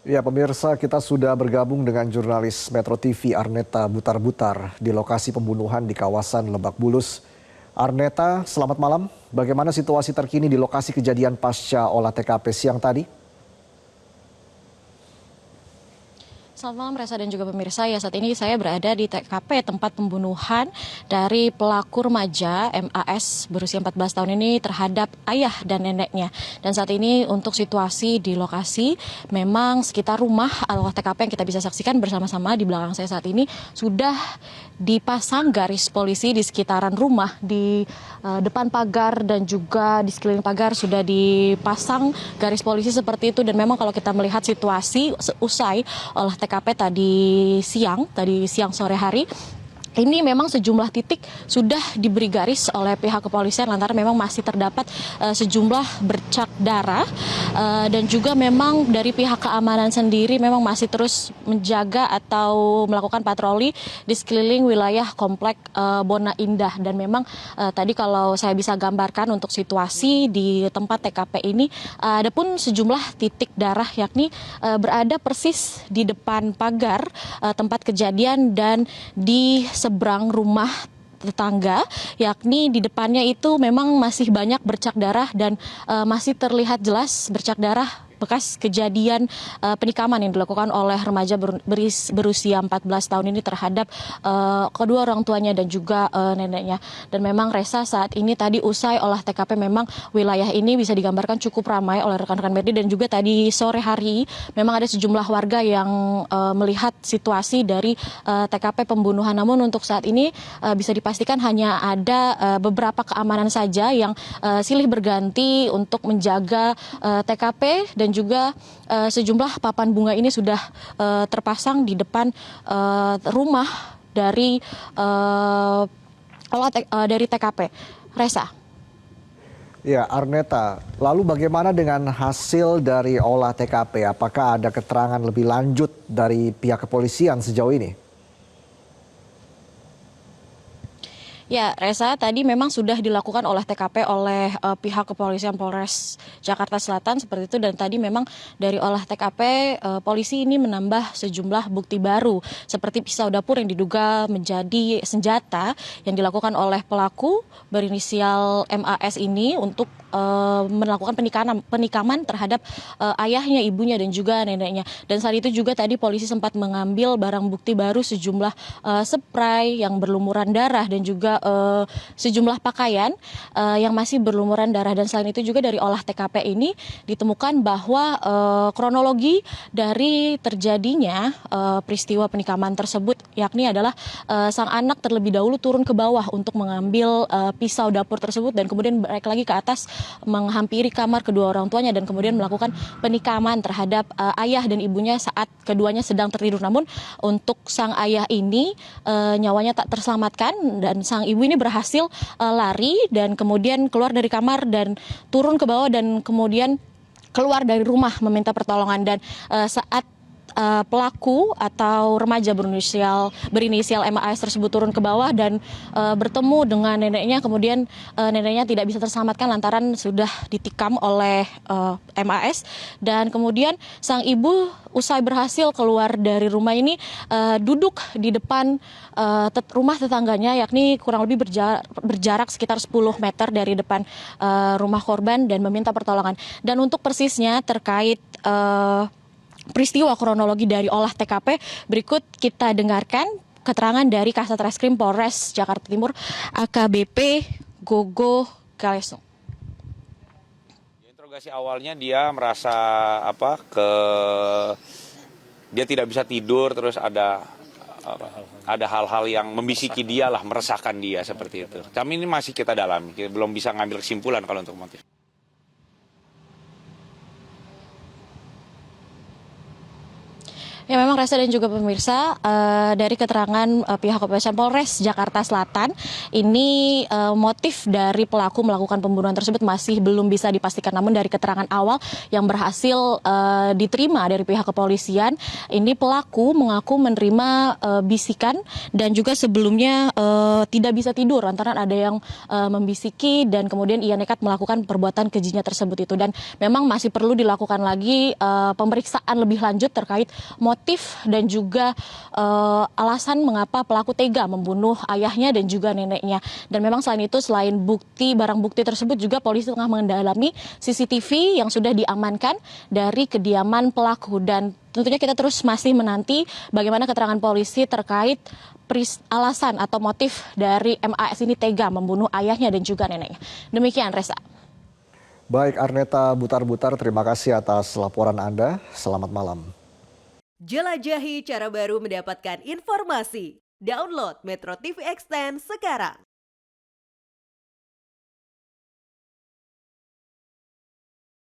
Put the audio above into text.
Ya, pemirsa, kita sudah bergabung dengan jurnalis Metro TV Arneta Butar-Butar di lokasi pembunuhan di kawasan Lebak Bulus. Arneta, selamat malam. Bagaimana situasi terkini di lokasi kejadian pasca olah TKP siang tadi? Selamat malam Reza dan juga pemirsa. Ya, saat ini saya berada di TKP tempat pembunuhan dari pelaku remaja MAS berusia 14 tahun ini terhadap ayah dan neneknya. Dan saat ini untuk situasi di lokasi memang sekitar rumah atau TKP yang kita bisa saksikan bersama-sama di belakang saya saat ini sudah dipasang garis polisi di sekitaran rumah, di depan pagar dan juga di sekeliling pagar sudah dipasang garis polisi seperti itu. Dan memang kalau kita melihat situasi usai olah TKP tadi siang sore hari, ini memang sejumlah titik sudah diberi garis oleh pihak kepolisian lantaran memang masih terdapat sejumlah bercak darah dan juga memang dari pihak keamanan sendiri memang masih terus menjaga atau melakukan patroli di sekeliling wilayah komplek Bona Indah. Dan memang tadi kalau saya bisa gambarkan untuk situasi di tempat TKP ini ada pun sejumlah titik darah yakni berada persis di depan pagar tempat kejadian dan di seberang rumah tetangga, yakni di depannya itu memang masih banyak bercak darah dan masih terlihat jelas bercak darah bekas kejadian penikaman yang dilakukan oleh remaja berusia 14 tahun ini terhadap kedua orang tuanya dan juga neneknya. Dan memang Reza, saat ini tadi usai olah TKP memang wilayah ini bisa digambarkan cukup ramai oleh rekan-rekan media, dan juga tadi sore hari memang ada sejumlah warga yang melihat situasi dari TKP pembunuhan. Namun untuk saat ini bisa dipastikan hanya ada beberapa keamanan saja yang silih berganti untuk menjaga TKP, dan juga sejumlah papan bunga ini sudah terpasang di depan rumah dari TKP. Reza. Ya, Arneta, lalu bagaimana dengan hasil dari olah TKP? Apakah ada keterangan lebih lanjut dari pihak kepolisian sejauh ini? Ya, Reza, tadi memang sudah dilakukan olah TKP oleh pihak kepolisian Polres Jakarta Selatan seperti itu, dan tadi memang dari olah TKP polisi ini menambah sejumlah bukti baru seperti pisau dapur yang diduga menjadi senjata yang dilakukan oleh pelaku berinisial MAS ini untuk melakukan penikaman terhadap ayahnya, ibunya, dan juga neneknya. Dan saat itu juga tadi polisi sempat mengambil barang bukti baru sejumlah spray yang berlumuran darah dan juga sejumlah pakaian yang masih berlumuran darah. Dan selain itu juga dari olah TKP ini ditemukan bahwa kronologi dari terjadinya peristiwa penikaman tersebut yakni adalah sang anak terlebih dahulu turun ke bawah untuk mengambil pisau dapur tersebut dan kemudian naik lagi ke atas menghampiri kamar kedua orang tuanya dan kemudian melakukan penikaman terhadap ayah dan ibunya saat keduanya sedang tertidur. Namun untuk sang ayah ini nyawanya tak terselamatkan, dan sang ibu ini berhasil lari dan kemudian keluar dari kamar dan turun ke bawah dan kemudian keluar dari rumah meminta pertolongan. Dan saat pelaku atau remaja berinisial MAS tersebut turun ke bawah dan bertemu dengan neneknya, kemudian neneknya tidak bisa terselamatkan lantaran sudah ditikam oleh MAS, dan kemudian sang ibu usai berhasil keluar dari rumah ini duduk di depan rumah tetangganya, yakni kurang lebih berjarak sekitar 10 meter dari depan rumah korban dan meminta pertolongan. Dan untuk persisnya terkait peristiwa kronologi dari olah TKP, berikut kita dengarkan keterangan dari Kasat Reskrim Polres Jakarta Timur AKBP Gogo Galesung. Interogasi awalnya dia merasa dia tidak bisa tidur, terus ada hal-hal yang membisiki dia lah, meresahkan dia seperti itu. Kami ini masih kita dalami, kita belum bisa ngambil kesimpulan kalau untuk motif. Ya memang Reza dan juga pemirsa, dari keterangan pihak kepolisian Polres Jakarta Selatan, ini motif dari pelaku melakukan pembunuhan tersebut masih belum bisa dipastikan. Namun dari keterangan awal yang berhasil diterima dari pihak kepolisian, ini pelaku mengaku menerima bisikan dan juga sebelumnya tidak bisa tidur lantaran ada yang membisiki dan kemudian ia nekat melakukan perbuatan kejinya tersebut itu. Dan memang masih perlu dilakukan lagi pemeriksaan lebih lanjut terkait motif dan juga alasan mengapa pelaku tega membunuh ayahnya dan juga neneknya. Dan memang selain itu, selain barang bukti tersebut, juga polisi tengah mendalami CCTV yang sudah diamankan dari kediaman pelaku. Dan tentunya kita terus masih menanti bagaimana keterangan polisi terkait alasan atau motif dari MAS ini tega membunuh ayahnya dan juga neneknya. Demikian, Reza. Baik, Arneta Butar-Butar, terima kasih atas laporan Anda. Selamat malam. Jelajahi cara baru mendapatkan informasi. Download Metro TV Extend sekarang.